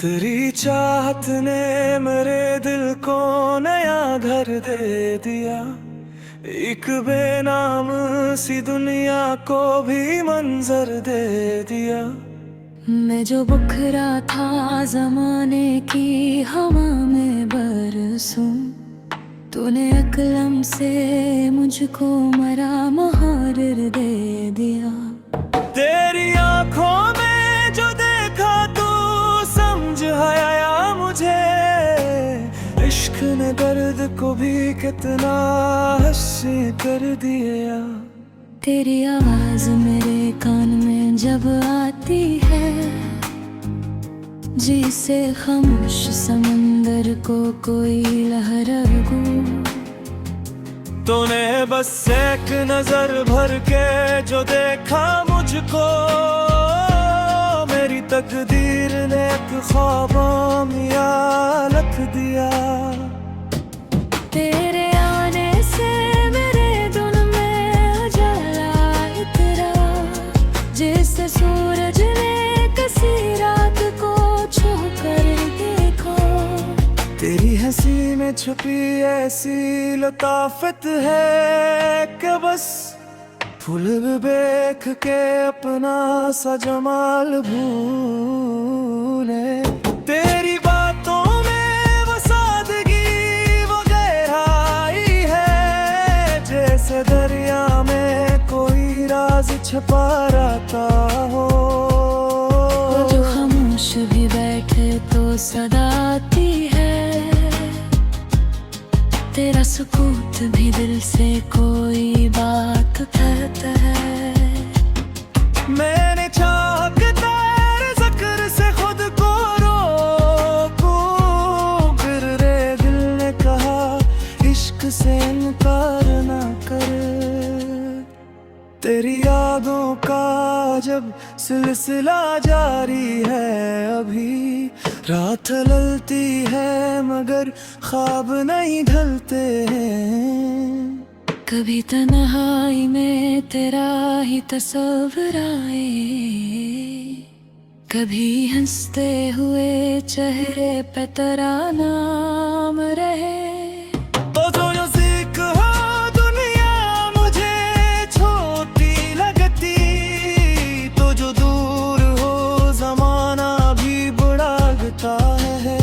तेरी चाहत ने मेरे दिल को नया घर दे दिया। एक बेनाम सी दुनिया को भी मंजर दे दिया। मैं जो बुखरा था जमाने की हवा में बरसूं, तूने कलम से मुझको मरा मुहारिर दे दिया। तेरी आंखों में जो देखा तू समझ आया मुझे। इश्क ने दर्द को भी कितना हंसी कर दिया। तेरी आवाज मेरे कान में जब आती है, जिसे खामोश समंदर को कोई लहर गो। तूने बस एक नजर भर के जो देखा मुझको, मेरी तकदीर ने एक ख्वाबों में लिख दिया। तेरे आने से मेरे दिल में उजाला इतरा, जैसे सूरज ने किसी रात को छू कर देखो। तेरी हंसी में छुपी ऐसी लताफत है कि बस फूल भी देख के अपना सा जमाल भूले। तेरी बातों में वो सादगी वो गहराई है, जैसे दरिया में कोई राज छुपा रहता हो। जो खामोश भी बैठे तो सदा आती है, तेरा सुकूत भी दिल से कोई बात कहता है। मैंने चाहा कि तेरे ज़िक्र से खुद को रोकूं, फिर रे दिल ने कहा इश्क से इनकार ना कर। तेरी यादों का जब सिलसिला जारी है, अभी रात ढलती है मगर ख्वाब नहीं ढलते हैं। कभी तन्हाई में तेरा ही तस्वीर आए, कभी हंसते हुए चेहरे पे तेरा नाम रहे। तो जो नज़दीक हो दुनिया मुझे छोटी लगती, तो जो दूर हो ज़माना भी बड़ा लगता है।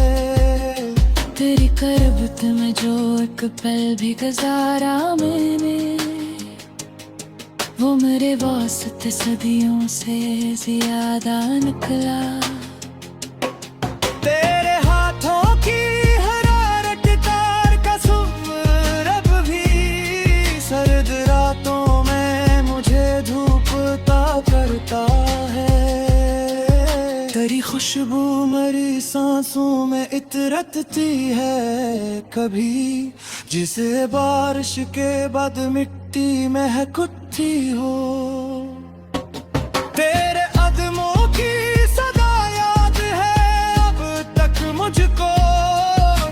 तेरी करबत में जो एक पल भी गुजारा मैंने, वो मेरे वास्ते सदियों से ज्यादा निकला। तेरे हाथों की हरारत तार का सुर अब भी सर्द रातों में मुझे धूपता करता है। तेरी खुशबू मेरी सांसों में इतरती है कभी, जिसे बारिश के बाद मिट्टी महकती हो। तेरे कदमों की सदा याद है अब तक मुझको,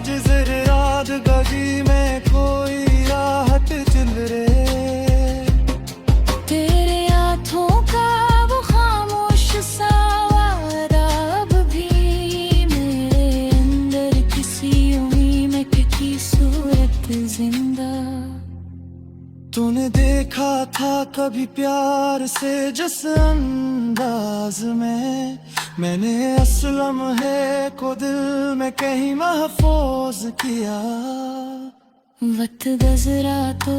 जिस रात गली में कोई राहत चल रहे। तेरे हाथों का वो खामोश सा वादा अब भी मेरे अंदर किसी उम्मीद में की सूरत जिंदा। तूने देखा था कभी प्यार से जिस अंदाज में, मैंने असलम है को दिल में कहीं महफूज किया। वक्त गुजरा तो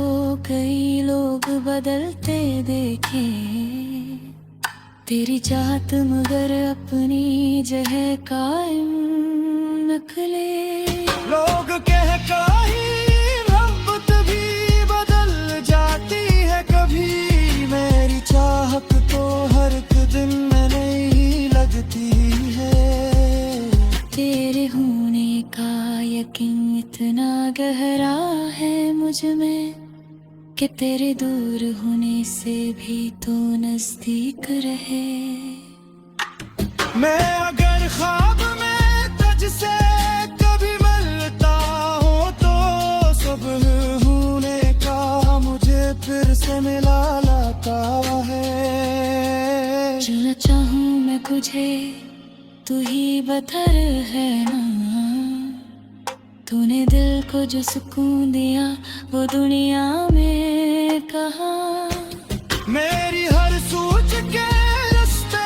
कई लोग बदलते देखे, तेरी चाहत मगर अपनी जगह कायम नखले। लोग कह काही मोहब्बत भी बदल जाती है कभी, मेरी चाहत तो हर एक दिन में नहीं लगती है। तेरे होने का यकीन इतना गहरा है मुझ में, कि तेरे दूर होने से भी तो नजदीक रहे। मैं अगर ख्वाब में तुझसे कभी मिलता हूँ, तो सुबह होने का मुझे फिर से मिला लाता है। जो न चाहूँ मैं तुझे, तू ही पत्थर है ना। तूने दिल को जो सुकून दिया वो दुनिया में कहाँ। मेरी हर सोच के रास्ते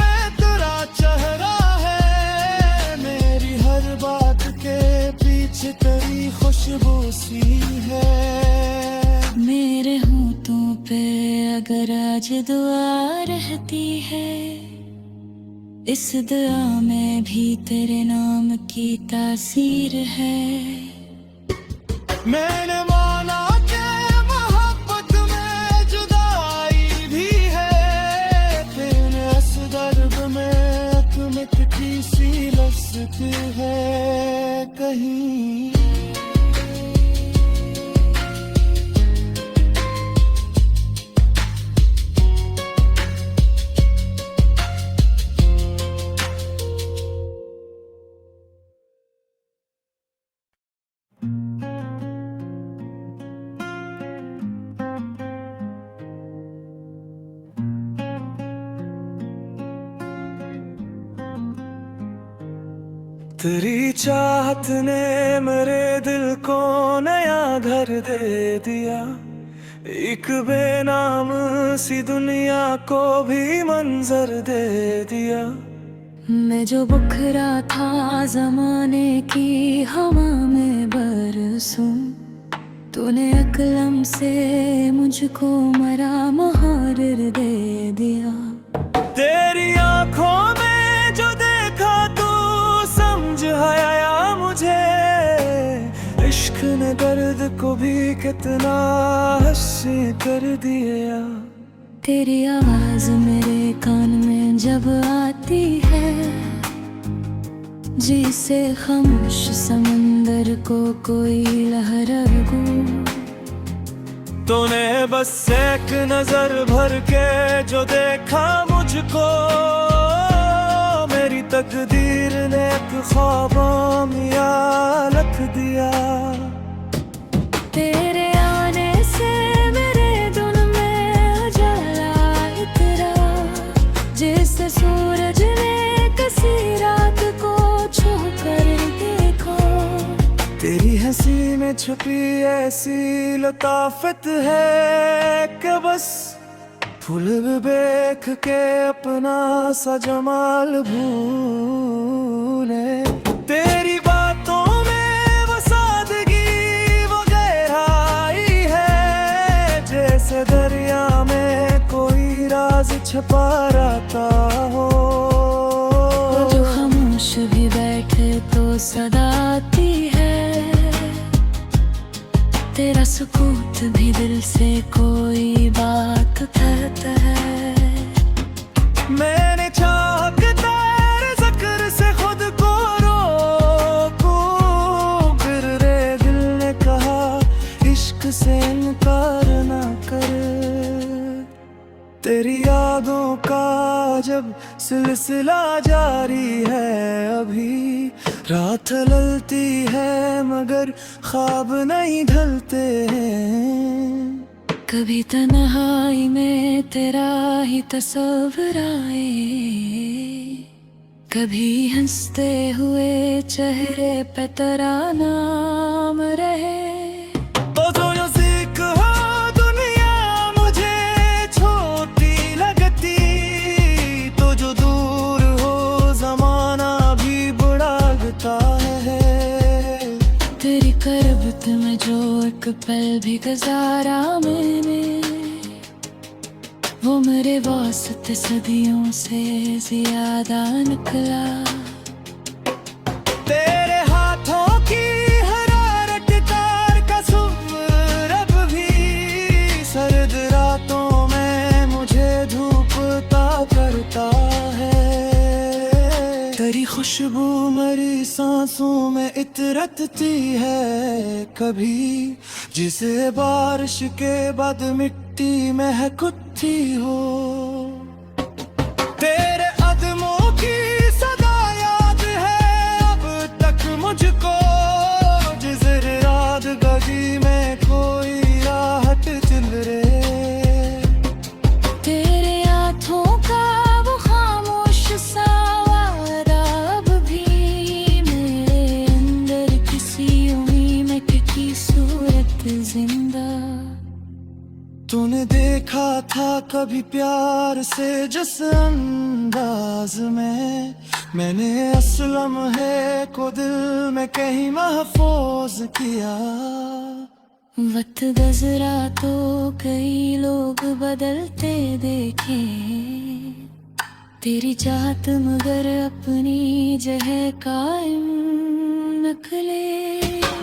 में तेरा चेहरा है, मेरी हर बात के पीछे तेरी खुशबू सी है। मेरे होठों पे अगर आज दुआ रहती है, इस दुआ में भी तेरे नाम की तासीर है। मैंने माना कि मोहब्बत में जुदाई भी है, तेरे इस दर्द में एक मिटती सी लज़्ज़त है कहीं। तेरी चाहत ने मेरे दिल को नया घर दे दिया, एक बेनाम सी दुनिया को भी मंजर दे दिया। मैं जो बुखरा था जमाने की हवा में बरसूं, तूने कलम से मुझको मरा मुहारिर दे दिया। तेरी आंखों में जो देखा तू समझ आया मुझे, इश्क ने दर्द को भी कितना हंसी कर दिया। तेरी आवाज मेरे कान में जब आती है, जिसे खामोश समंदर को कोई लहर गो। तूने बस एक नजर भर के जो देखा मुझको, मेरी तकदीर ने एक ख्वाबों में लिख दिया। तेरे आने से मेरे दिल में उजाला इतरा, जिससे सूरज ने किसी रात को छू कर देखो। तेरी हंसी में छुपी ऐसी लताफत है कि बस फूल भी देख के अपना सा जमाल भूले। तेरी बातों में वो सादगी वो गहराई है, जैसे दरिया में कोई राज छुपा रहता हो। जो खामोश भी बैठे तो सदा आती है, तेरा सुकूत भी दिल से कोई बात कहता है। मैंने चाहा कि तेरे ज़िक्र से खुद को रोकूं, फिर रे दिल ने कहा इश्क से इनकार ना कर। तेरी यादों का जब सिलसिला जारी है, अभी रात ढलती है मगर ख्वाब नहीं ढलते हैं। कभी तन्हाई में तेरा ही तस्वीर आए, कभी हंसते हुए चेहरे पे तेरा नाम रहे। तो जो नज़दीक हो दुनिया मुझे छोटी लगती, तो जो दूर हो ज़माना भी बड़ा लगता है। तेरी करबत में जो एक पल भी गुजारा मैंने, वो मेरे वास्ते सदियों से ज्यादा निकला। तेरे हाथों की हरारत तार का सुर अब भी सर्द रातों में मुझे धूपता करता है। तेरी खुशबू मेरी सांसों में इतरती है कभी, जिसे बारिश के बाद मिट्टी महकती हो। तेरे कदमों की सदा याद है अब तक मुझको, जिस रात गली में कोई राहत चल रहे। तेरे हाथों का वो खामोश सा वादा अब तूने देखा था कभी प्यार से जिस अंदाज में, मैंने असलम है को दिल में कहीं महफूज किया। वक्त गुजरा तो कई लोग बदलते देखे, तेरी चाहत मगर अपनी जगह कायम नखले।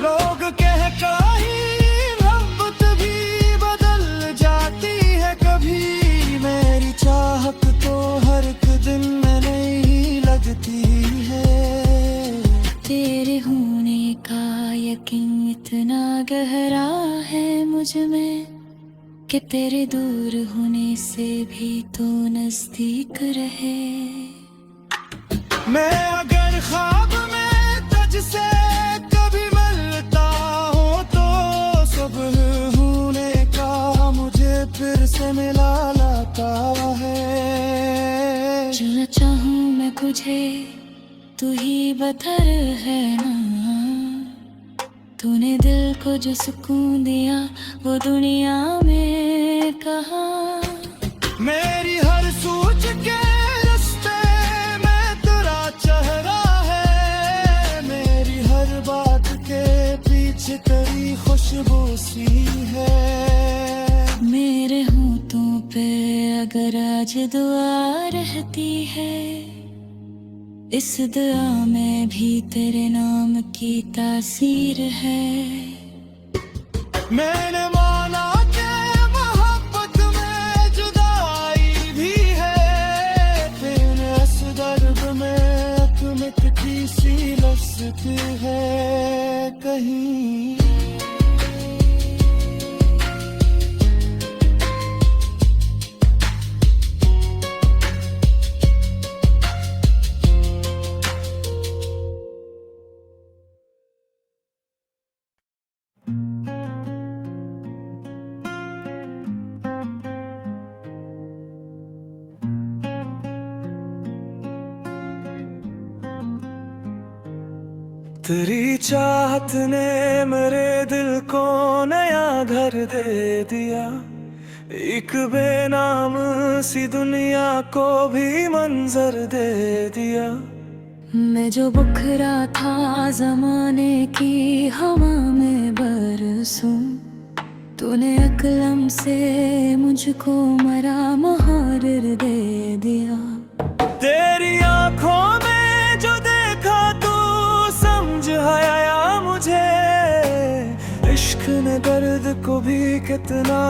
लोग कह काहीं मोहब्बत भी बदल जाती है कभी, मेरी चाहत तो हर एक दिन में नहीं लगती है। तेरे होने का यकीन इतना गहरा है मुझ में कि तेरे दूर होने से भी तो नजदीक रहे। मैं अगर ख्वाब में तुझसे कभी मिलता हूँ तो सुबह होने का मुझे फिर से मिला लाता है। जो चाहूँ मैं तुझे तू ही बदर है ना, तूने दिल को जो सुकून दिया वो दुनिया में कहाँ। मेरी हर सोच के रास्ते में तेरा चेहरा है, मेरी हर बात के पीछे तेरी खुशबू सी है। मेरे होठों पे अगर आज दुआ रहती है, इस दुआ में भी तेरे नाम की तासीर है। मैंने माना कि मोहब्बत में जुदाई भी है, तेरे इस दर्द में एक मिटती सी लफ्ज़ है कहीं। तेरी चाहत ने मेरे दिल को नया घर दे दिया, एक बेनाम सी दुनिया को भी मंजर दे दिया। मैं जो बुखरा था जमाने की हवा में बरसूं, तूने कलम से मुझको मरा मुहारिर दे दिया। तेरी आंखों में जो देखा तू समझ आया मुझे, इश्क ने दर्द को भी कितना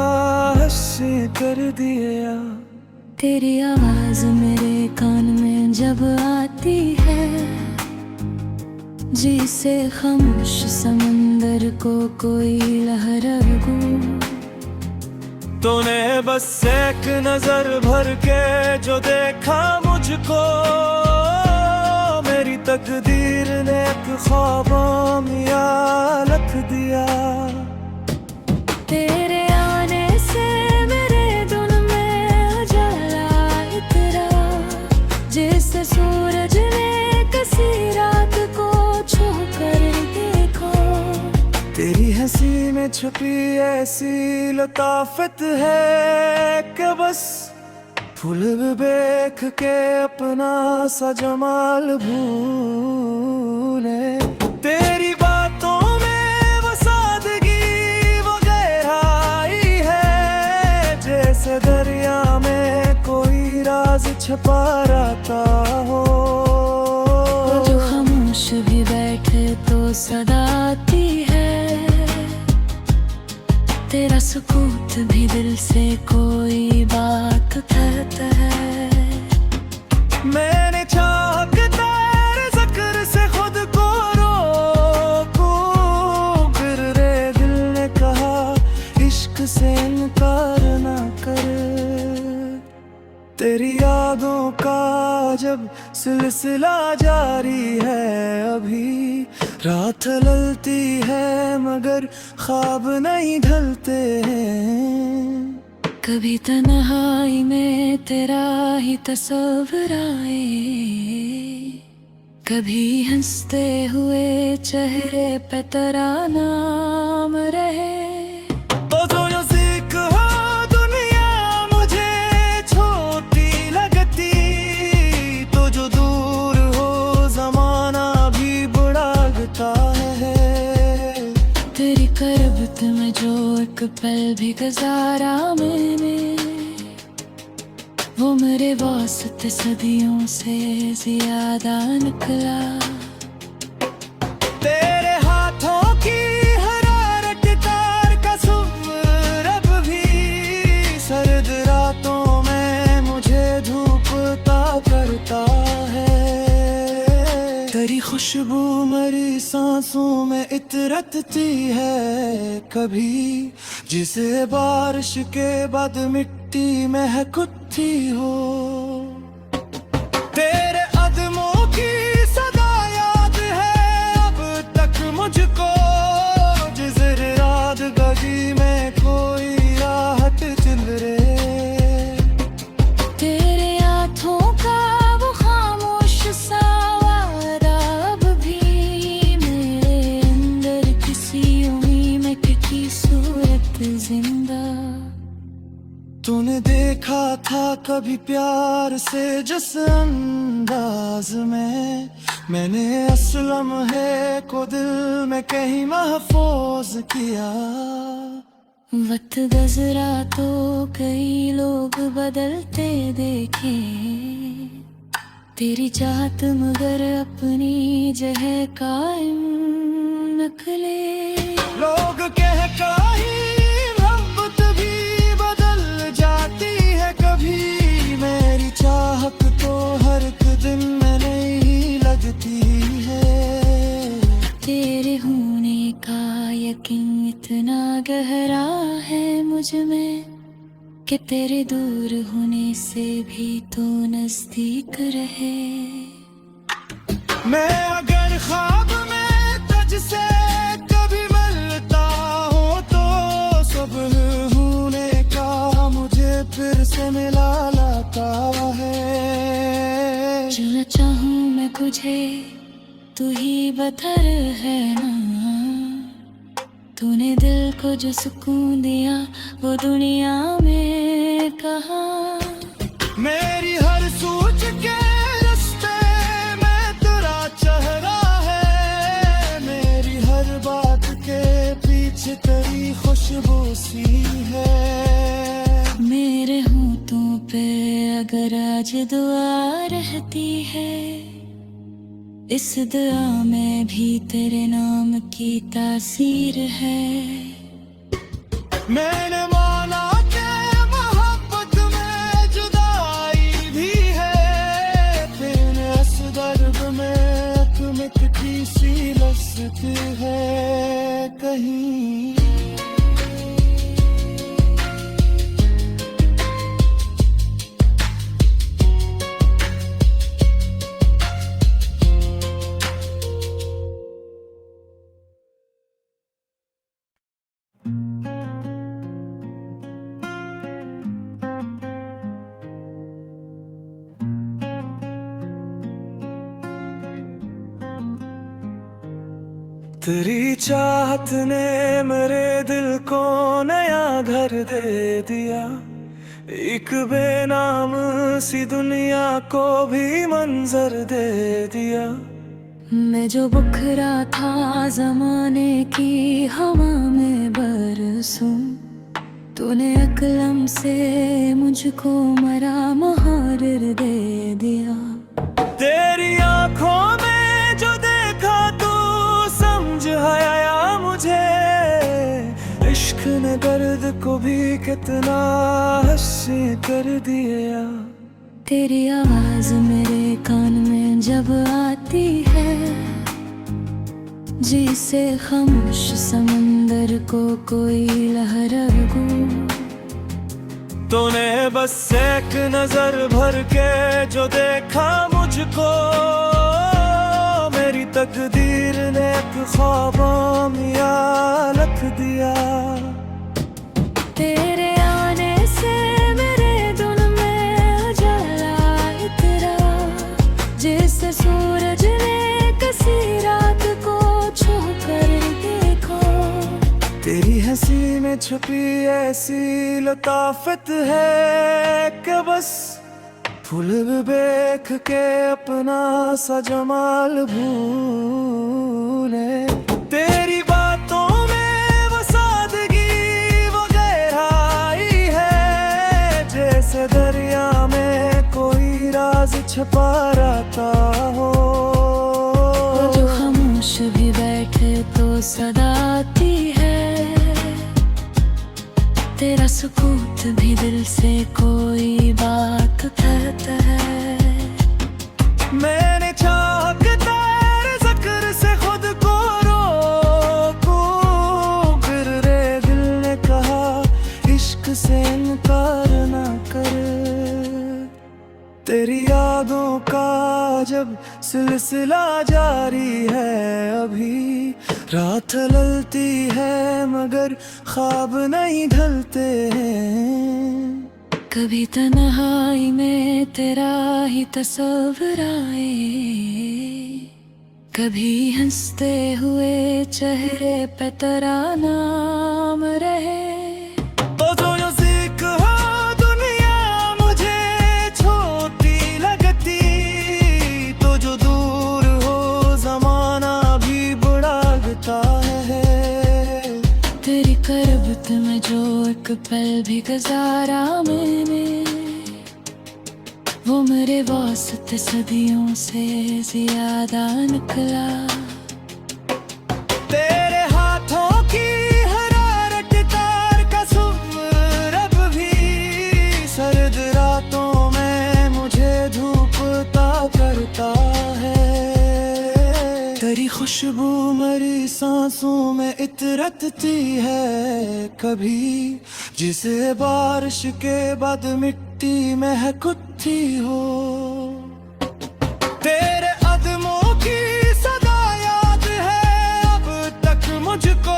हंसी कर दिया। तेरी आवाज मेरे कान में जब आती है, जिसे खामोश समंदर को कोई लहर गो। तूने बस एक नजर भर के जो देखा मुझको, मेरी तकदीर ने एक ख्वाबों में लिख दिया। तेरे आने से मेरे दिल में उजाला इतरा, जिससे सूरज ने किसी रात को छू कर देखा। तेरी हंसी में छुपी ऐसी लताफत है कि बस फूल भी देख के अपना सा जमाल भूले। तेरी बातों में वो सादगी वो गहराई है, जैसे दरिया में कोई राज छुपा रहता हो। जो खामोश भी बैठे तो सदा आती है, तेरा सुकूत भी दिल से कोई बात कहता है। मैंने चाह के तेरे ज़िक्र से खुद को रोकूं, फिर रे दिल ने कहा इश्क से इनकार ना कर। तेरी यादों का जब सिलसिला जारी है, अभी रात ढलती है मगर ख्वाब नहीं ढलते हैं। कभी तन्हाई में तेरा ही तस्वीर आए, कभी हंसते हुए चेहरे पे तेरा नाम रहे। तो जो सीख हो तेरी करबत में जो एक पल भी गुजारा मैंने, वो मेरे वास्ते सदियों से ज्यादा निकला। तेरे हाथों की हरारत कार का सुर अब भी सर्द रातों में मुझे धूपता करता है। तेरी खुशबू मेरी सांसों में इतरती है कभी, जिसे बारिश के बाद मिट्टी महकती हो। तेरे कदमों की सदा याद है अब तक मुझको, जिस रात गली में कोई राहत चल रहे। तेरे हाथों का वो खामोश सा वादा अब भी मेरे अंदर किसी उम्मीद में की सूरत जिंदा। तूने देखा था कभी प्यार से जिस अंदाज में, मैंने असलम है को दिल में कहीं महफूज किया। वक्त गुजरा तो कई लोग बदलते देखे, तेरी चाहत मगर अपनी जगह कायम नखले। लोग कह काहे मोहब्बत भी बदल जाती है कभी, मेरी चाहत तो हर एक दिन में नहीं लगती है। तेरे होने का यकीन इतना गहरा है मुझ में, कि तेरे दूर होने से भी तो नजदीक रहे। मैं अगर ख्वाब में तुझसे कभी मिलता हूँ तो सुबह होने का मुझे फिर से मिला लाता है। जो न चाहूँ मैं तुझे तू ही बदर है ना, तूने दिल को जो सुकून दिया वो दुनिया में कहाँ। मेरी हर सोच के रास्ते में तेरा चेहरा है, मेरी हर बात के पीछे तेरी खुशबू सी है। मेरे होठों पे अगर आज दुआ रहती है, इस दुआ में भी तेरे नाम की तासीर है। मैंने माना कि मोहब्बत में जुदाई भी है, फिर इस दर्द में एक मिटती सी लस्ती है कहीं। तेरी चाहत ने मेरे दिल को नया घर दे दिया, एक बेनाम सी दुनिया को भी मंजर दे दिया। मैं जो बुखरा था जमाने की हवा में बरसूं, तूने अकलम से मुझको मरा मुहारिर दे दिया। तेरी आंखों में जो देखा तू समझ आया मुझे, इश्क ने दर्द को भी कितना हंसी कर दिया। तेरी आवाज मेरे कान में जब आती है, जिसे खामोश समंदर को कोई लहर गो। तूने बस एक नजर भर के जो देखा मुझको, मेरी तकदीर ने एक ख्वाबों में लिख दिया। तेरे आने से मेरे दिल में उजाला इतरा, जैसे सूरज ने किसी रात को छू कर देखा। तेरी हंसी में छुपी ऐसी लताफत है कि बस फूल भी देख के अपना सा जमाल भूले। तेरी बातों में पार आता हो। जो खामोश भी बैठे तो सदा आती है, तेरा सुकूत भी दिल से कोई बात कहता है। मैंने चाह के तेरे ज़िक्र से खुद को रोकूं, फिर रे दिल ने कहा इश्क से इनकार ना कर। तेरी यादों का जब सिलसिला जारी है, अभी रात ढलती है मगर ख्वाब नहीं ढलते हैं। कभी तन्हाई में तेरा ही तस्वीर आए, कभी हंसते हुए चेहरे पे तेरा नाम रहे। तो जो यूं हो दुनिया मुझे छोटी लगती, तो जो दूर हो जमाना भी बड़ा लगता है। तेरी करबत में जो एक पल भी गुजारा मैंने, वो मेरे वास्ते सदियों से ज्यादा निकला। तेरे हाथों की हरारत तार का सुर अब भी सर्द रातों में मुझे धूपता करता है। तेरी खुशबू मेरी सांसों में इतरती है, कभी जिसे बारिश के बाद मिट्टी महकती हो। तेरे कदमों की सदा याद है अब तक मुझको,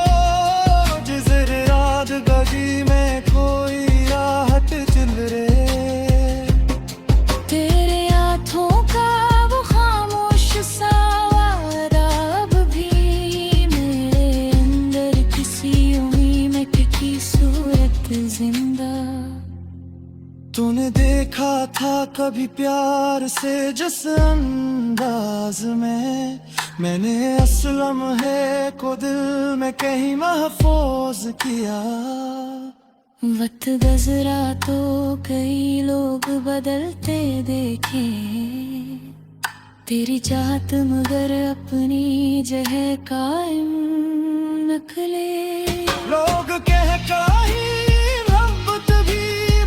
जिस रात गली में कोई राहत चल रे। तेरे हाथों का वो खामोश सा वादा अब भी मेरे अंदर किसी उम्मीद में टिकी सूरत जिंदा। तूने देखा था कभी प्यार से जिस अंदाज में, मैंने असलम है को दिल में कहीं महफूज किया। वक्त गुजरा तो कई लोग बदलते देखे, तेरी चाहत मगर अपनी जगह कायम नखले। लोग कह कहीं मोहब्बत भी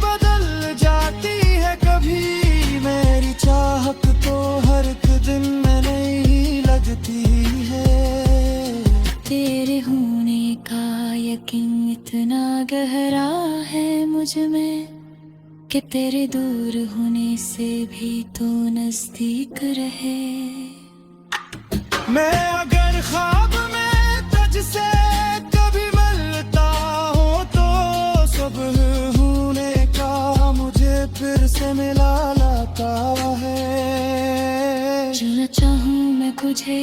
बदल जाती है कभी, मेरी चाहत तो हर एक दिन में नहीं लगती है। तेरे होने का यकीन इतना गहरा है मुझ में, कि तेरे दूर होने से भी तो नजदीक रहे। मैं अगर ख्वाब में तुझसे कभी मिलता हूँ तो सुबह होने का मुझे फिर से मिला लाता है। जो न चाहूँ मैं तुझे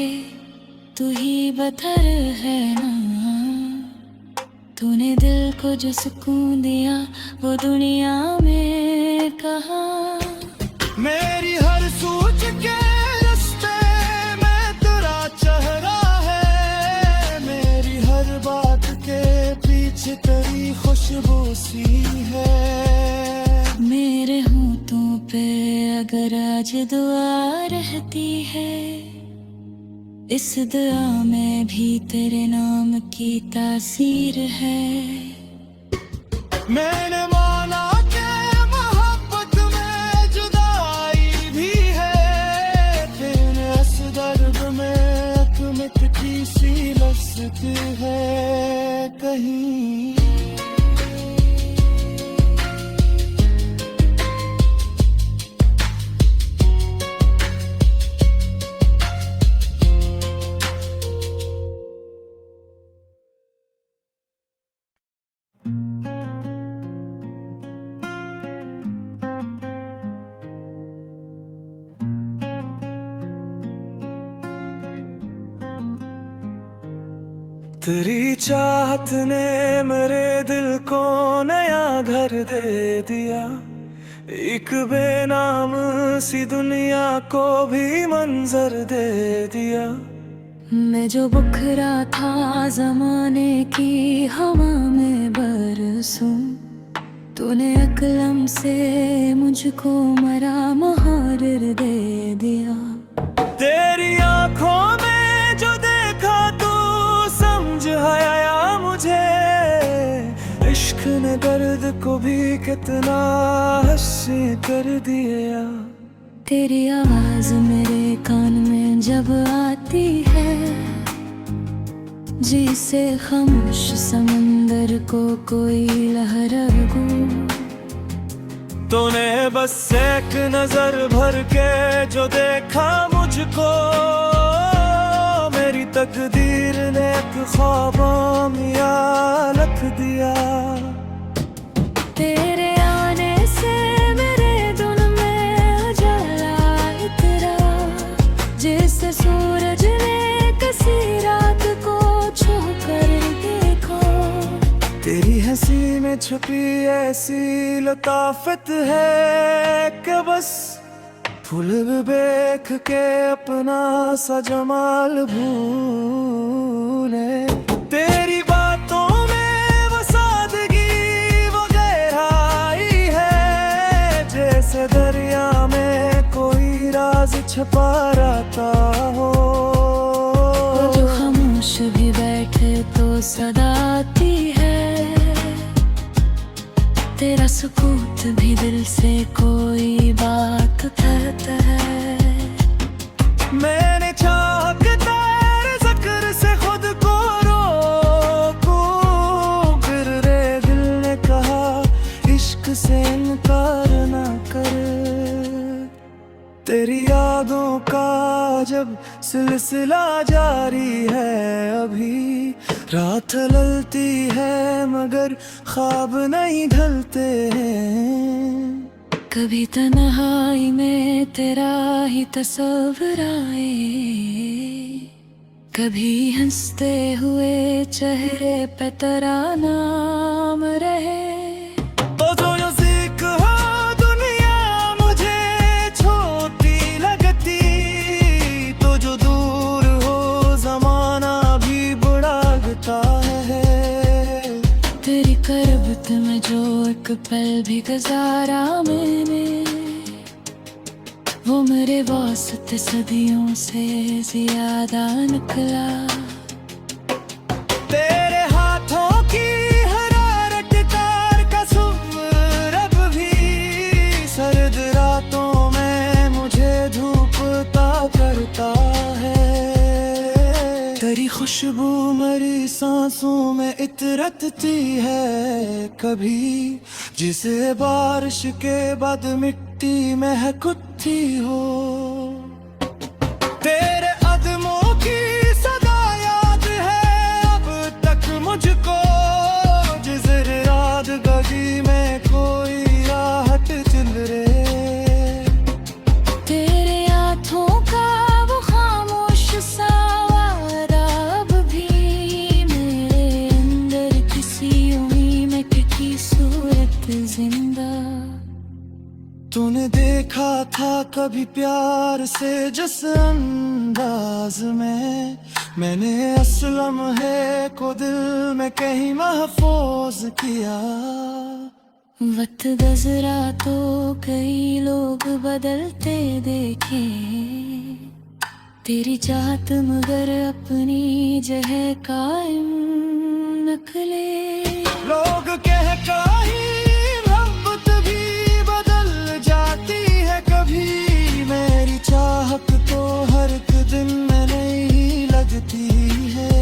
तू ही बदर है ना, तूने दिल को जो सुकून दिया वो दुनिया में कहाँ। मेरी हर सोच के रास्ते में तेरा चेहरा है, मेरी हर बात के पीछे तेरी खुशबू सी है। मेरे होठों पे अगर आज दुआ रहती है, इस दुआ में भी तेरे नाम की तासीर है। मैंने माना कि मोहब्बत में जुदाई भी है, फिर इस दर्द में एक मिटती सी लज्जत है कहीं। तेरी चाहत ने मेरे दिल को नया घर दे दिया, एक बेनाम सी दुनिया को भी मंजर दे दिया। मैं जो बुखरा था जमाने की हवा में बरसूं, तूने अकलम से मुझको मरा मुहारिर दे दिया। तेरी आंखों में जो देखा तू समझ आया मुझे, इश्क ने दर्द को भी कितना हंसी कर दिया। तेरी आवाज मेरे कान में जब आती है, जिसे खामोश समंदर को कोई लहर गो। तूने बस एक नजर भर के जो देखा मुझको, मेरी तकदीर ने एक ख्वाबों में लिख दिया। तेरे आने से मेरे दिल में उजाला इतरा, जिससे सूरज ने किसी रात को छू कर देखा। तेरी हंसी में छुपी ऐसी लताफत है कि बस फूल भी देख के अपना सा जमाल भूले। तेरी बातों में वो सादगी वो गहराई है, जैसे दरिया में कोई राज छुपा रहता हो। जो खामोश भी बैठे तो सदा आती है, तेरा सुकूत भी दिल से कोई बात कहता है। मैंने चाह के तेरे ज़िक्र से खुद को रोकूं, फिर रे दिल ने कहा इश्क से इनकार ना कर। तेरी यादों का जब सिलसिला जारी है, अभी रात ढलती है मगर ख्वाब नहीं ढलते हैं। कभी तन्हाई में तेरा ही तस्वीर आए, कभी हंसते हुए चेहरे पे तेरा नाम रहे। तो जो यूज़िक हो दुनिया मुझे छोटी लगती, तो जो दूर हो ज़माना भी बड़ा लगता है। तेरी करबत में जो एक पल भी गुजारा मैंने, वो मेरे वास्ते सदियों से ज्यादा निकला। तेरे हाथों की हरारत तार का सुर अब भी सर्द रातों में मुझे धूपता करता है। तेरी खुशबू मेरी सांसों में इतरती है कभी, जिसे बारिश के बाद मिट्टी महकती हो। तेरे कदमों की सदा याद है अब तक मुझको, जिस रात गली में कोई राहत चल रे। तेरे हाथों का वो खामोश सा वादा अब भी मेरे अंदर किसी उम्मीद में की सूरत जिंदा। तूने देखा था कभी प्यार से जिस अंदाज में, मैंने असलम है को दिल में कहीं महफूज किया। वक्त गुजरा तो कई लोग बदलते देखे, तेरी चाहत मगर अपनी जगह कायम नखले। लोग कह काही मोहब्बत भी बदल जाती है कभी, मेरी चाहत तो हर एक दिन में नहीं लगती है।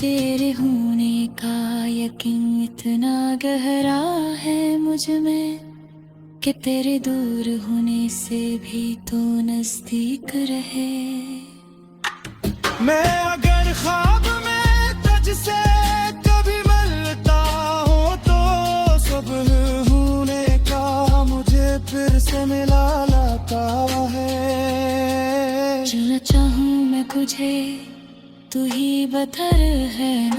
तेरे होने का यकीन इतना गहरा है मुझ में, कि तेरे दूर होने से भी तो नजदीक रहे। मैं अगर ख्वाब में तुझसे कभी मिलता हूँ तो सुबह होने का मुझे फिर से मिला लाता है। जो न चाहूँ मैं तुझे तू ही बदर है ना,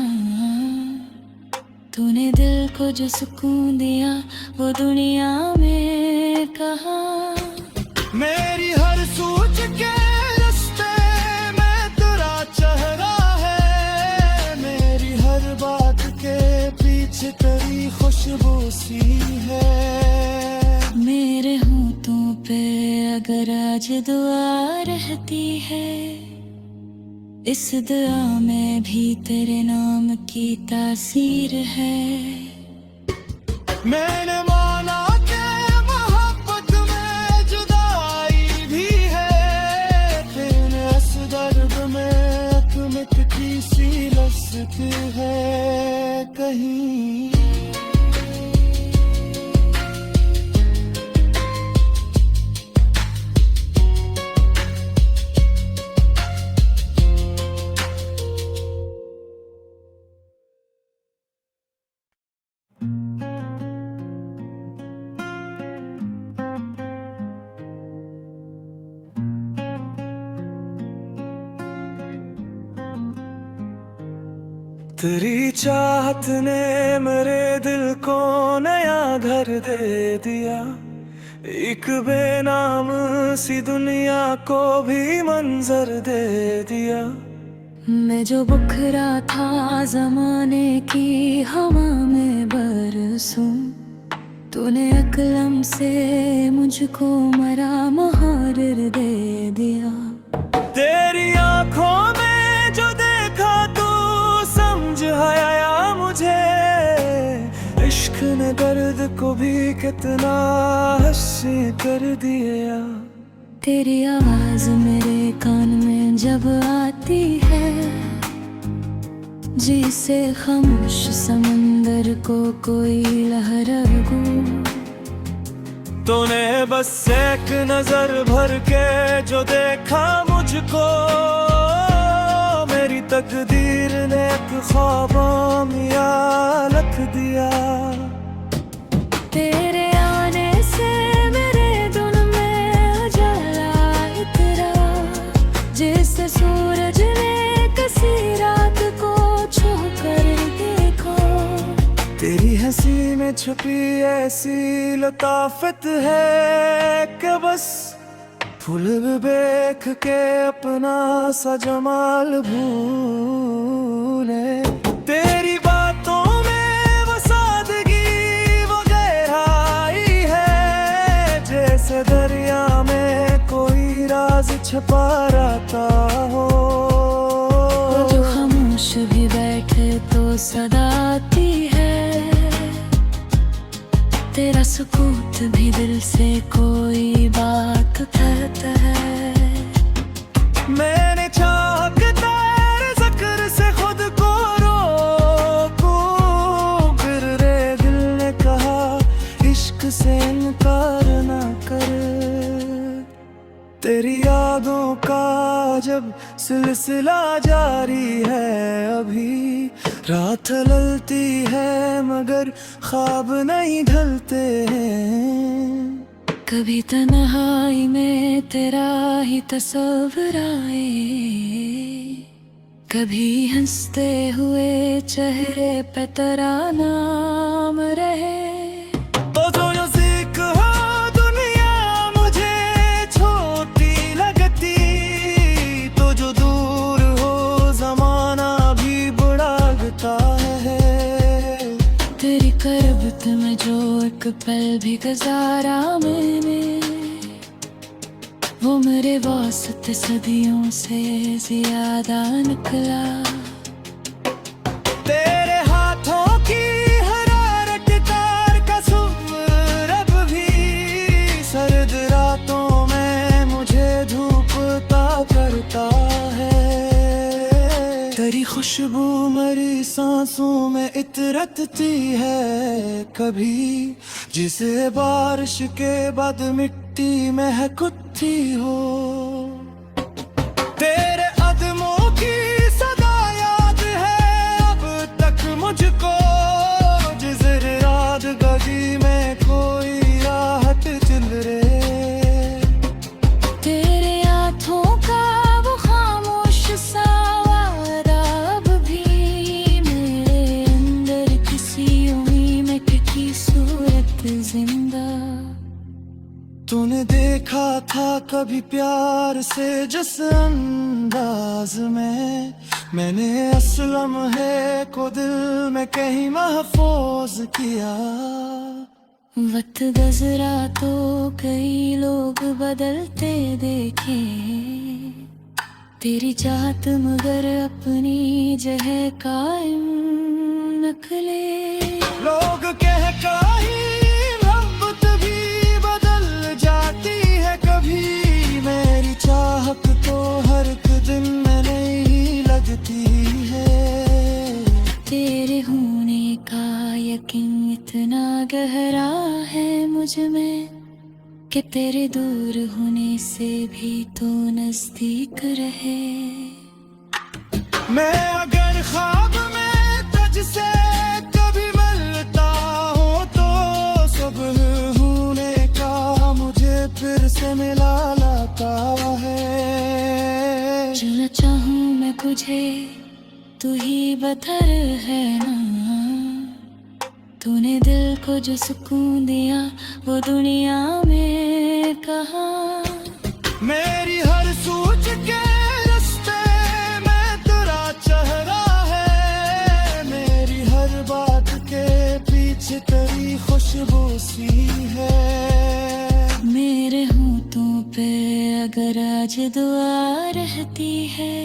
तूने दिल को जो सुकून दिया वो दुनिया में कहाँ। मेरी हर सोच के रास्ते में तेरा चेहरा है, मेरी हर बात के पीछे तेरी खुशबू सी आज दुआ रहती है, इस दुआ में भी तेरे नाम की तासीर है। मैंने माना कि मोहब्बत में जुदाई भी है, तेरे इस दर्द में अकमत की सी लज़्ज़त है कहीं। तेरी चाहत ने मेरे दिल को नया घर दे दिया, एक बेनाम सी दुनिया को भी मंजर दे दिया। मैं जो बुखरा था जमाने की हवा में बरसूं, तूने अकलम से मुझको मरा मुहारिर दे दिया। तेरी आंखों में जो देखा तू समझ आया मुझे, इश्क ने दर्द को भी कितना हंसी कर दिया। तेरी आवाज मेरे कान में जब आती है, जिसे खामोश समंदर को कोई लहर गो। तूने बस एक नजर भर के जो देखा मुझको, मेरी तकदीर ने एक ख्वाबों में लिख दिया। तेरे आने से मेरे दिल में उजाला इतरा, जैसे सूरज ने किसी रात को छू कर देखो। तेरी हंसी में छुपी ऐसी लताफत है कि बस फूल भी देख के अपना सा जमाल भूले। तेरी बातों में वो सादगी वो गहराई है, जैसे दरिया में कोई राज छुपा रहता हो। जो खामोश भी बैठे तो सदा आती है, तेरा सुकूत भी दिल से कोई बात कहता है। मैंने चाहा कि तेरे ज़िक्र से खुद को रोकूं, फिर रे दिल ने कहा इश्क से इनकार ना कर। तेरी यादों का जब सिलसिला जारी है, अभी रात ढलती है मगर ख्वाब नहीं ढलते हैं। कभी तन्हाई में तेरा ही तस्वीर आए, कभी हंसते हुए चेहरे पे तेरा नाम रहे। तो जो नज़दीक हो दुनिया मुझे छोटी लगती, तो जो दूर हो ज़माना भी बड़ा लगता है। तेरी करबत में जो एक पल भी गुजारा मैंने, वो मेरे वास्ते सदियों से ज्यादा निकला। तेरे हाथों की हरारत तार का सुर अब भी सर्द रातों में मुझे धूपता करता है। तेरी खुशबू मेरी सांसों में इतरती है कभी, जिसे बारिश के बाद मिट्टी महकती हो। तेरे कदमों की सदा याद है अब तक मुझको, जिस रात गली में कोई राहत चल रहे। तेरे हाथों का वो खामोश सा वादा अब भी मेरे अंदर किसी उम्मीद में की सूरत जिंदा। तूने देखा था कभी प्यार से जिस अंदाज में, मैंने असलम है को दिल में कहीं महफूज किया। वक्त गुजरा तो कई लोग बदलते देखे, तेरी चाहत मगर अपनी जगह कायम नखले। लोग कह काही मोहब्बत भी बदल जाती है कभी, मेरी चाहत तो हर एक दिन में नहीं लगती है। तेरे होने का यकीन इतना गहरा है मुझ में कि तेरे दूर होने से भी तो नजदीक रहे। मैं अगर ख्वाब में तुझसे कभी मिलता हूँ तो सुबह होने का मुझे फिर से मिला लाता है। जो न चाहूँ मैं तुझे तू ही बदर है ना, तूने दिल को जो सुकून दिया वो दुनिया में कहाँ। मेरी हर सोच के रास्ते में तेरा चेहरा है, मेरी हर बात के पीछे तेरी खुशबू सी है। मेरे होठों पे अगर आज दुआ रहती है,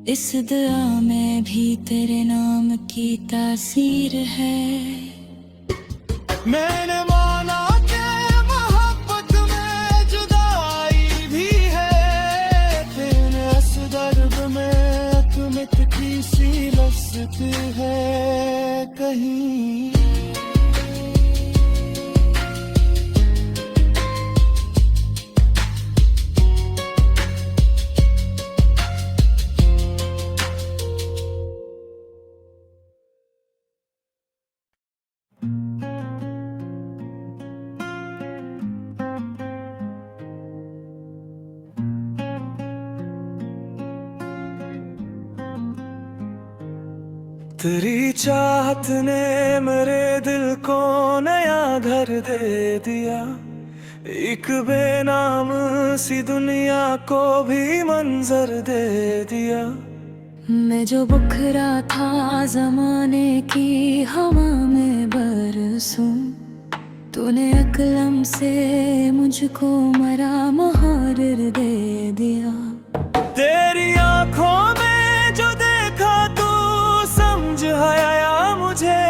इस दुआ में भी तेरे नाम की तासीर है। मैंने माना कि मोहब्बत में जुदाई भी है, तेरे इस दर्द में एक मिटकी सी लज़्ज़त है कहीं। तेरी चाहत ने मेरे दिल को नया घर दे दिया, एक बेनाम सी दुनिया को भी मंजर दे दिया। मैं जो बुखरा था जमाने की हवा में बरसूं, तूने अकलम से मुझको मरा मुहारिर दे दिया। तेरी आंखों में जो देखा तू समझ आया मुझे,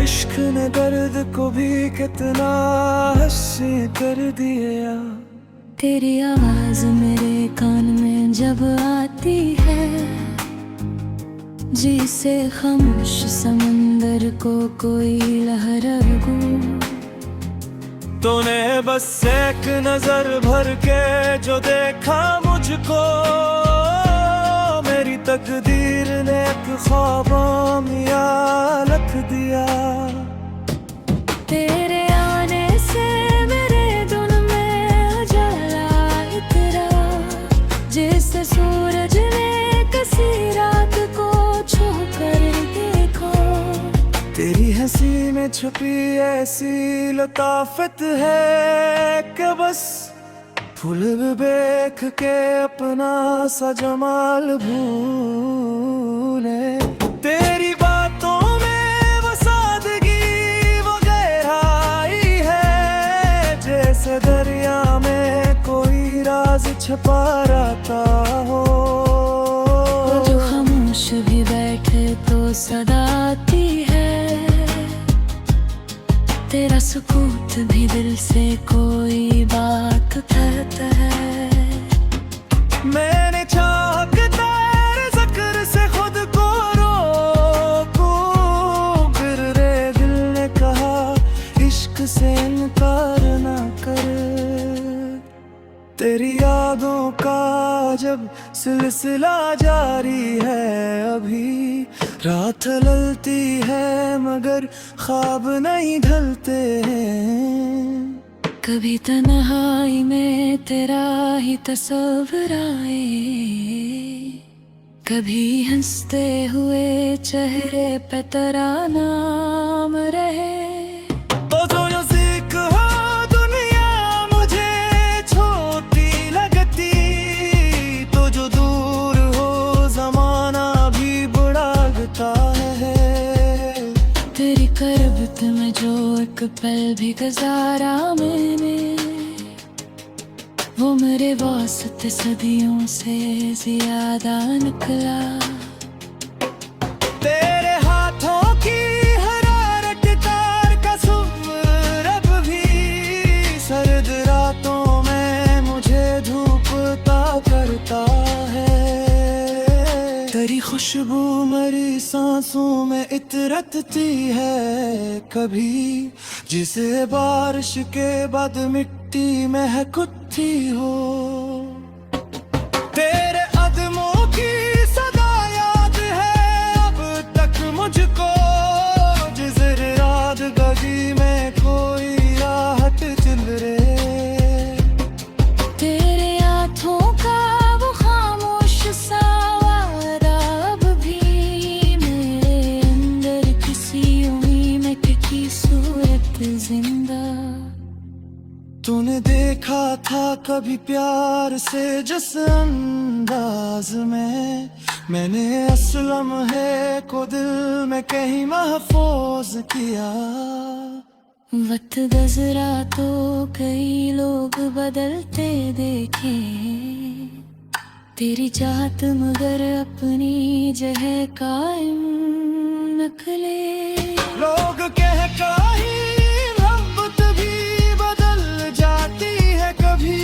इश्क ने दर्द को भी कितना हंसी कर दिया। तेरी आवाज मेरे कान में जब आती है, जिसे खामोश समंदर को कोई लहर गो। तूने बस एक नजर भर के जो देखा मुझको, मेरी तकदीर ने एक ख्वाबों में लिख दिया। तेरे आने से मेरे दिल में उजाला इतरा, जिससे सूरज ने किसी रात को छू कर देखो। तेरी हंसी में छुपी ऐसी लताफत है कि बस फूल भी देख के अपना सा जमाल भूले। तेरी बातों में वो सादगी वो गहराई है, जैसे दरिया में कोई राज छुपा रहता हो। जो खामोश भी बैठे तो सदा आती है, तेरा सुकूत भी दिल से कोई बात कहता है। मैंने चाहा कि तेरे ज़िक्र से खुद को रोकूं, फिर रे दिल ने कहा इश्क से इनकार ना कर। तेरी यादों का जब सिलसिला जारी है, अभी रात ढलती है मगर ख्वाब नहीं ढलते हैं। कभी तन्हाई में तेरा ही तस्वीर आए, कभी हंसते हुए चेहरे पे तेरा नाम रहे। तो जो नज़दीक हो दुनिया मुझे छोटी लगती, तो जो दूर हो ज़माना भी बड़ा लगता है। तेरी करबत में जो एक पल भी गुजारा मैंने, वो मेरे वास्ते सदियों से ज्यादा निकला। तेरे हाथों की हरारत तार का सुर अब भी सर्द रातों में मुझे धूपता करता है। तेरी खुशबू मेरी सांसों में इतरती है कभी, जिसे बारिश के बाद मिट्टी महकती हो। तेरे कदमों की सदा याद है अब तक मुझको, जिस रात गली में कोई राहत चल रहे। तेरे हाथों का वो खामोश सा वादा अब भी मेरे अंदर किसी उम्मीद में टिकी सूरत जिंदा। तूने देखा था कभी प्यार से जिस अंदाज में, मैंने असलम है को दिल में कहीं महफूज किया। वक्त गुजरा तो कई लोग बदलते देखे, तेरी चाहत मगर अपनी जगह कायम नखले। लोग कह काहे मोहब्बत भी बदल जाती है कभी,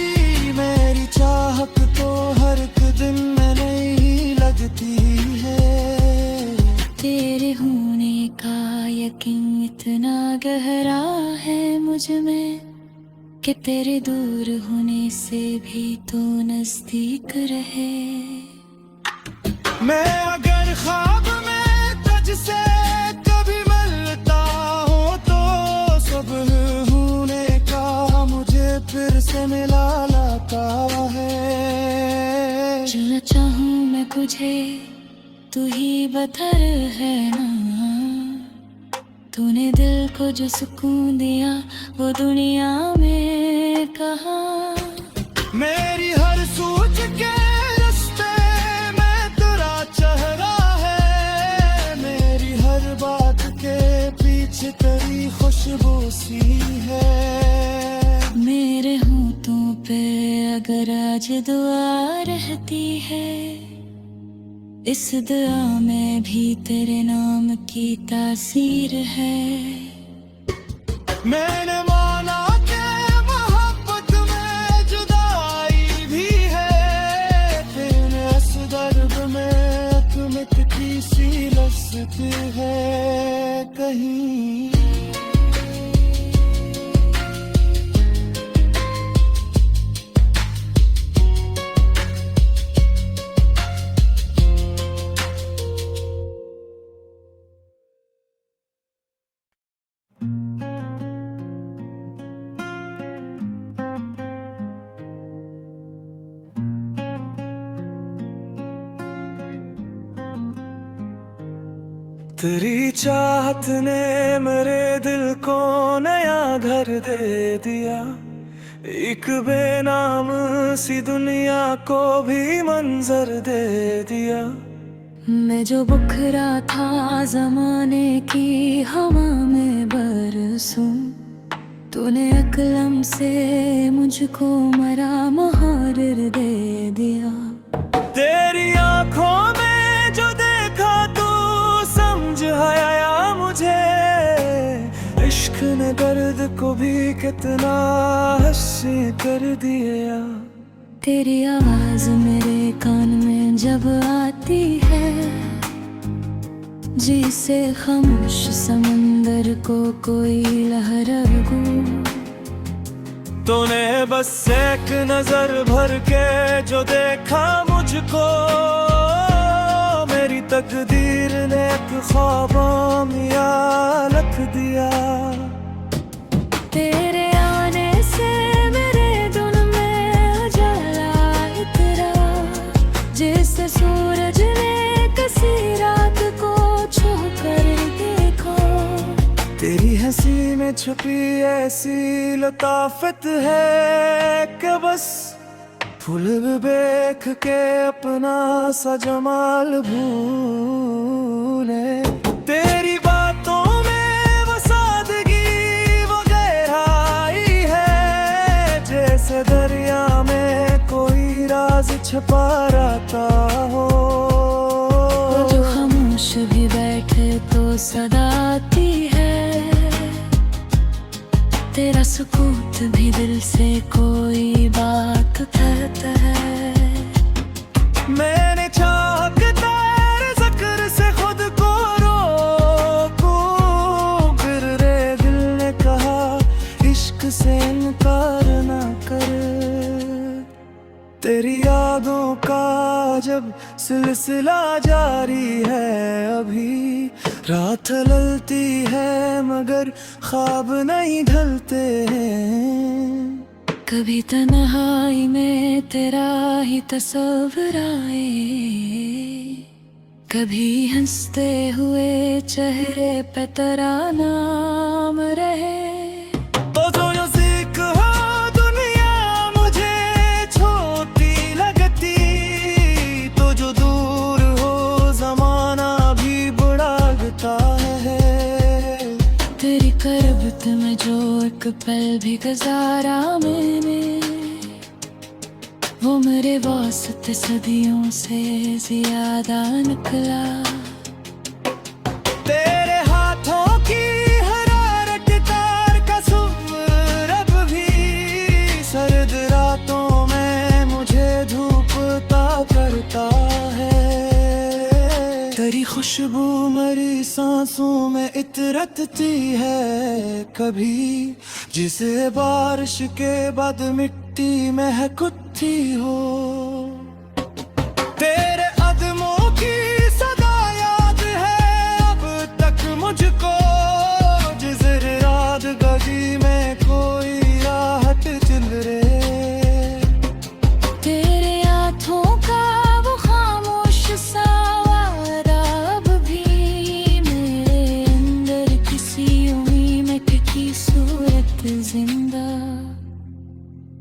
मेरी चाहत तो हर एक दिन में नहीं लगती है। तेरे होने का यकीन इतना गहरा है मुझ में, कि तेरे दूर होने से भी तो नजदीक रहे। मैं अगर ख्वाब में तुझसे कभी मिलता हूँ तो सुबह होने का मुझे फिर से मिला लाता है। जो चाहूँ मैं तुझे तू ही बदर है ना, तूने दिल को जो सुकून दिया वो दुनिया में कहाँ। मेरी हर सोच के रास्ते में तेरा चेहरा है, मेरी हर बात के पीछे तेरी खुशबू सी है। मेरे होठों पे अगर आज दुआ रहती है, इस दुआ में भी तेरे नाम की तासीर है। मैंने माना कि मोहब्बत में जुदाई भी है, तेरे इस दर्द में तुम मिटती सी लज्जत है कहीं। तेरी चाहत ने मेरे दिल को नया घर दे दिया, एक बेनाम सी दुनिया को भी मंजर दे दिया। मैं जो बुखरा था जमाने की हवा में बरसूं, तूने कलम से मुझको मरा मुहारिर दे दिया। तेरी आंखों में जो देखा तू समझ आया मुझे, इश्क ने दर्द को भी कितना हंसी कर दिया। तेरी आवाज मेरे कान में जब आती है, जिसे खामोश समंदर को कोई लहर गो। तूने बस एक नजर भर के जो देखा मुझको, मेरी तकदीर ने एक ख्वाबों में लिख दिया। तेरे आने से मेरे दिल में उजाला इतरा, जिससे सूरज ने किसी रात को छू कर देखा। तेरी हंसी में छुपी ऐसी लताफत है कि बस फूल देख के अपना सा जमाल भूले। तेरी बातों में वो सादगी वो पार आता हो। जो खामोश भी बैठे तो सदा आती है, तेरा सुकूत भी दिल से कोई बात कहता है। मैंने चाह के तेरे ज़िक्र से खुद को रोकूं, फिर रे दिल ने कहा इश्क से इनकार ना कर। तेरी यादों का जब सिलसिला जारी है, अभी रात ढलती है मगर ख्वाब नहीं ढलते हैं। कभी तन्हाई में तेरा ही तस्वीर आए, कभी हंसते हुए चेहरे पे तेरा नाम रहे। तो जो यूज़िक हो दुनिया मुझे छोटी लगती, तो जो दूर हो ज़माना भी बुरा लगता है। तेरी करबत में जो एक पल भी गुजारा मैंने, वो मेरे वास्ते सदियों से ज्यादा निकला। तेरे हाथों की हरारत तार का सुर अब भी सर्द रातों में मुझे धूपता करता है। तेरी खुशबू मेरी सांसों में इतरती है, कभी जिसे बारिश के बाद मिट्टी महकती हो। तेरे कदमों की सदा याद है अब तक मुझको, जिस रात गली में कोई राहत चल रहे। तेरे हाथों का वो खामोश सा वादा अब भी मेरे अंदर किसी उम्मीद की सूरत जिंदा।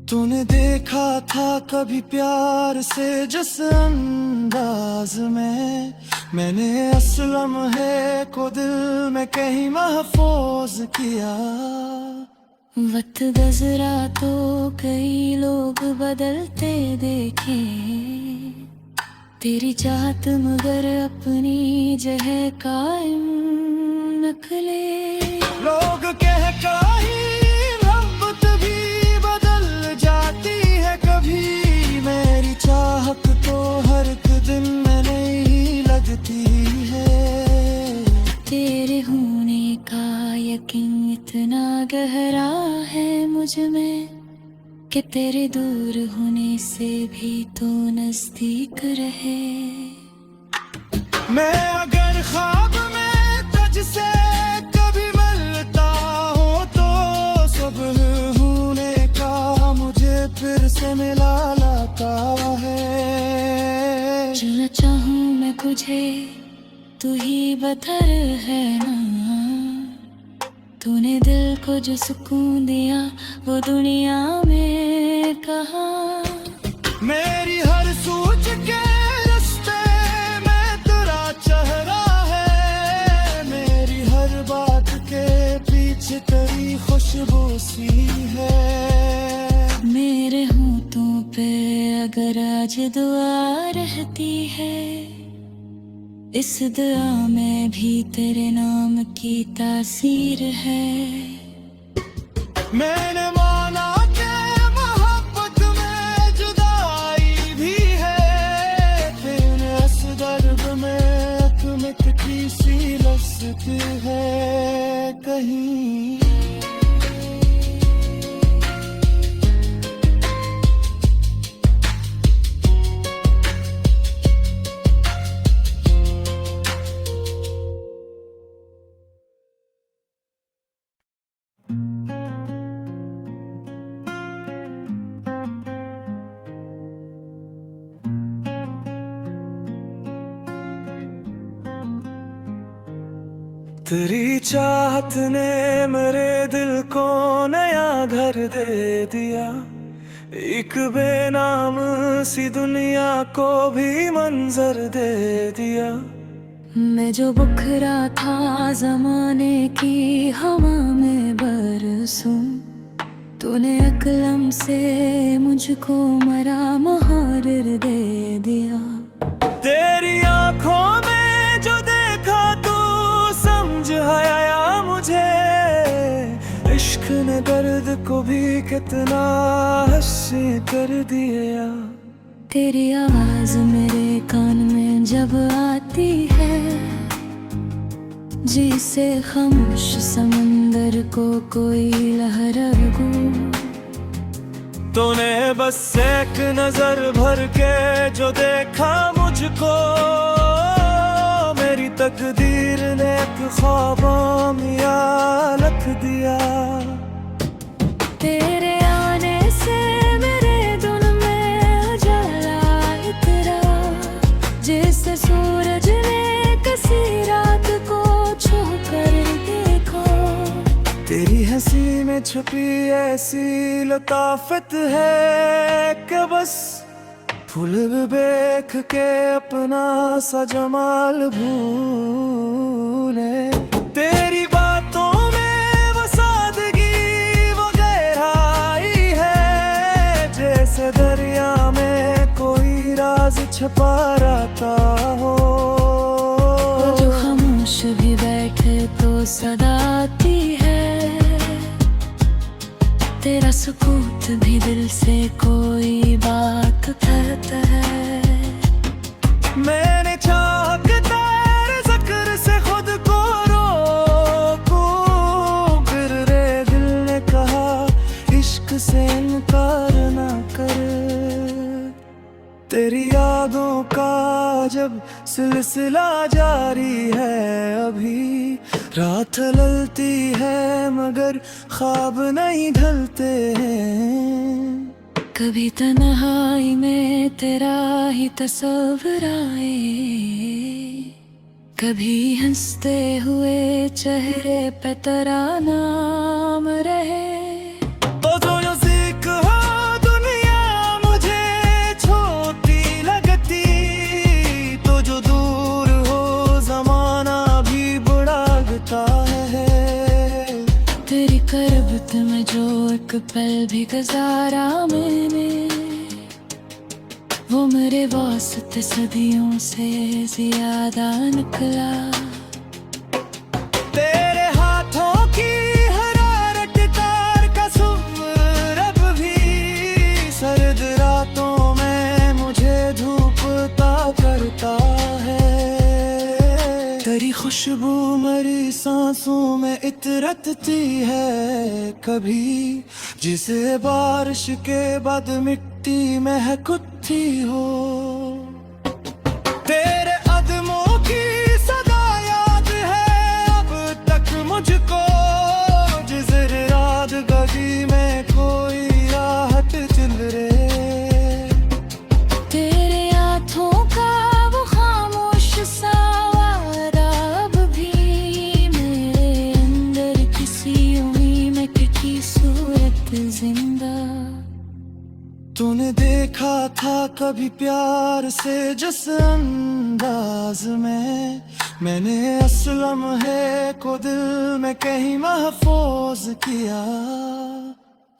तूने देखा था कभी प्यार से जिस अंदाज में, मैंने असलम है को दिल में कहीं महफूज किया। वक्त गुजरा तो कई लोग बदलते देखे, तेरी चाहत मगर अपनी जगह कायम नखले। लोग कह काहे मोहब्बत भी बदल जाती है कभी, मेरी चाहत तो हर एक दिन में नहीं लगती है। तेरे होने का यकीन इतना गहरा है मुझ में, कि तेरे दूर होने से भी तो नजदीक रहे। मैं अगर ख्वाब में तुझसे कभी मिलता हूँ, तो सुबह होने का मुझे फिर से मिला लाता है। जो न चाहूँ मैं तुझे तू ही बदर है ना, तूने दिल को जो सुकून दिया वो दुनिया में कहाँ। मेरी हर सोच के रास्ते में तेरा चेहरा है, मेरी हर बात के पीछे तेरी खुशबू सी है। मेरे होठों पे अगर आज दुआ रहती है, इस दुआ में भी तेरे नाम की तासीर है। मैंने माना कि मोहब्बत में जुदाई भी है, फिर इस दर्द में एक मिटकी सी लस्ती है कहीं। तेरी चाहत ने मेरे दिल को नया घर दे दिया, एक बेनाम सी दुनिया को भी मंजर दे दिया। मैं जो बुखरा था जमाने की हवा में बरसूं, तूने अकलम से मुझको मरा मुहारिर दे दिया। तेरी आंखों में जो देखा तू समझ आया मुझे, इश्क ने दर्द को भी कितना हंसी कर दिया। तेरी आवाज मेरे कान में जब आती है, जिसे खामोश समंदर को कोई लहर गो। तूने बस एक नजर भर के जो देखा मुझको, मेरी तकदीर ने एक ख्वाबों में लिख दिया। तेरे आने से मेरे दिल में उजाला इतरा, जिससे सूरज ने किसी रात को छू कर देखा। तेरी हंसी में छुपी ऐसी लताफत है कि बस फूल भी देख के अपना सा जमाल भूले। तेरी बातों में वो सादगी वो गहराई है, जैसे दरिया में कोई राज छुपा रहता हो। जो खामोश भी बैठे तो सदा आती है, तेरा सुकूत भी दिल से कोई बात कहता है। मैंने चाह के तेरे ज़िक्र से खुद को रोकूं, फिर रे दिल ने कहा इश्क से इनकार ना कर। तेरी यादों का जब सिलसिला जारी है, अभी रात ढलती है मगर ख्वाब नहीं ढलते हैं। कभी तन्हाई में तेरा ही तस्वीर आए, कभी हंसते हुए चेहरे पे तेरा नाम रहे। तो जो नज़दीक हो दुनिया मुझे छोटी लगती, तो जो दूर हो ज़माना भी बड़ा लगता है। तेरी करबत में जो एक पल भी गुजारा मैंने, वो मेरे वास्ते सदियों से ज्यादा निकला। तेरे हाथों की हरारत तार का सुर अब भी सर्द रातों में मुझे धूपता करता है। तेरी खुशबू मेरी सांसों में इतरती है कभी, जिसे बारिश के बाद मिट्टी महकती हो। तेरे कदमों की सदा याद है अब तक मुझको, जिस रात गली में कोई राहत चल रहे। तेरे हाथों का वो खामोश सा वादा अब भी मेरे अंदर किसी उम्मीद की सूरत जिंदा। तूने देखा था कभी प्यार से जिस अंदाज में, मैंने असलम है को दिल में कहीं महफूज किया।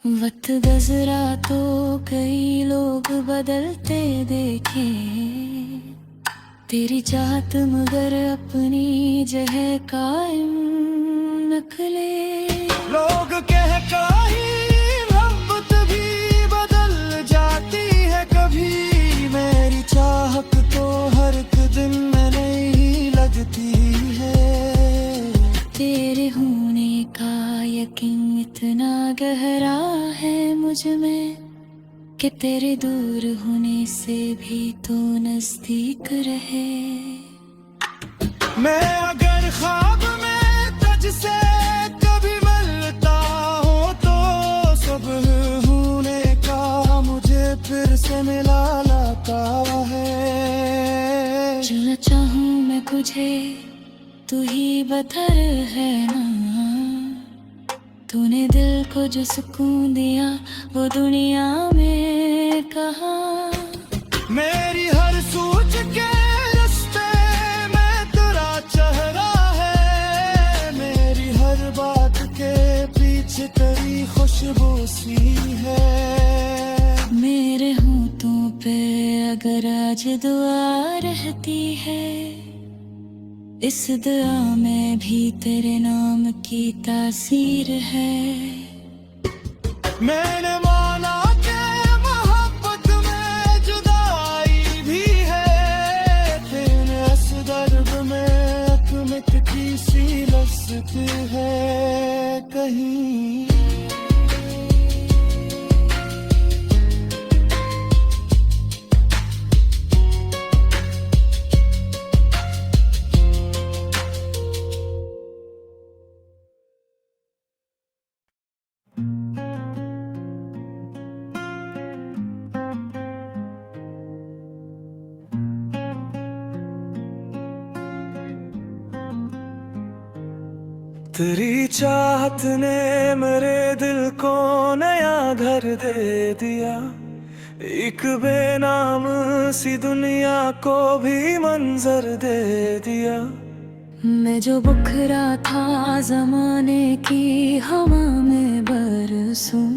वक्त गुजरा तो कई लोग बदलते देखे, तेरी चाहत मगर अपनी जगह कायम नखले। लोग कह काही मोहब्बत भी बदल जाती है कभी, मेरी चाहत तो हर एक दिन में नहीं लगती है। तेरे होने का यकीन इतना गहरा है मुझ में, कि तेरे दूर होने से भी तो नजदीक रहे। मैं अगर ख्वाब में तुझसे कभी मिलता हूँ तो सुबह होने का मुझे फिर से मिला लाता है। जो न चाहूँ मैं तुझे तू ही बदर है ना, तूने दिल को जो सुकून दिया वो दुनिया में कहाँ। मेरी हर सोच के रास्ते में तेरा चेहरा है, मेरी हर बात के पीछे तेरी खुशबू सी आज दुआ रहती है, इस दुआ में भी तेरे नाम की तासीर है। मैंने माना कि मोहब्बत में जुदाई भी है, तेरे इस दर्द में अकमत की सी लज़्ज़त है कहीं। तेरी चाहत ने मेरे दिल को नया घर दे दिया, एक बेनाम सी दुनिया को भी मंजर दे दिया। मैं जो बुखरा था जमाने की हवा में बरसूं,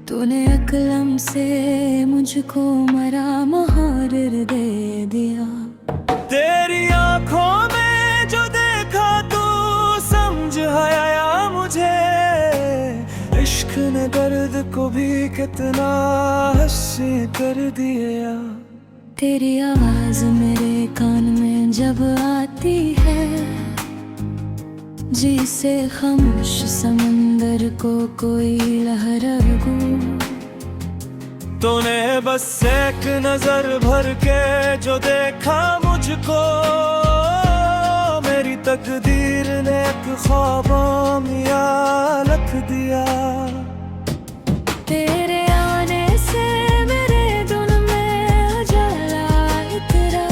तूने अकलम से मुझको मरा मुहारिर दे दिया। तेरी आंखों में जो देखा तू समझ आया मुझे, इश्क ने दर्द को भी कितना हंसी कर दिया। तेरी आवाज मेरे कान में जब आती है, जिसे खामोश समंदर को कोई लहर गो। तूने बस एक नजर भर के जो देखा मुझको, मेरी तकदीर ने एक ख्वाबों में लिख दिया। तेरे आने से मेरे दिल में उजाला इतरा,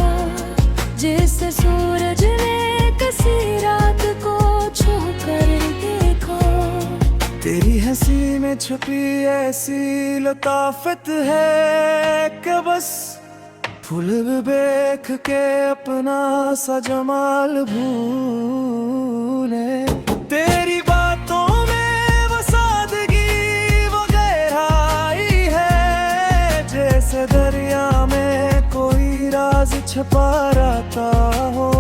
जिस सूरज ने किसी रात को छू कर देखा। तेरी हंसी में छुपी ऐसी लताफत है कि बस फूल भी देख के अपना सा जमाल भूले। तेरी बातों में वो सादगी वो गहराई है, जैसे दरिया में कोई राज छुपा रहता हो।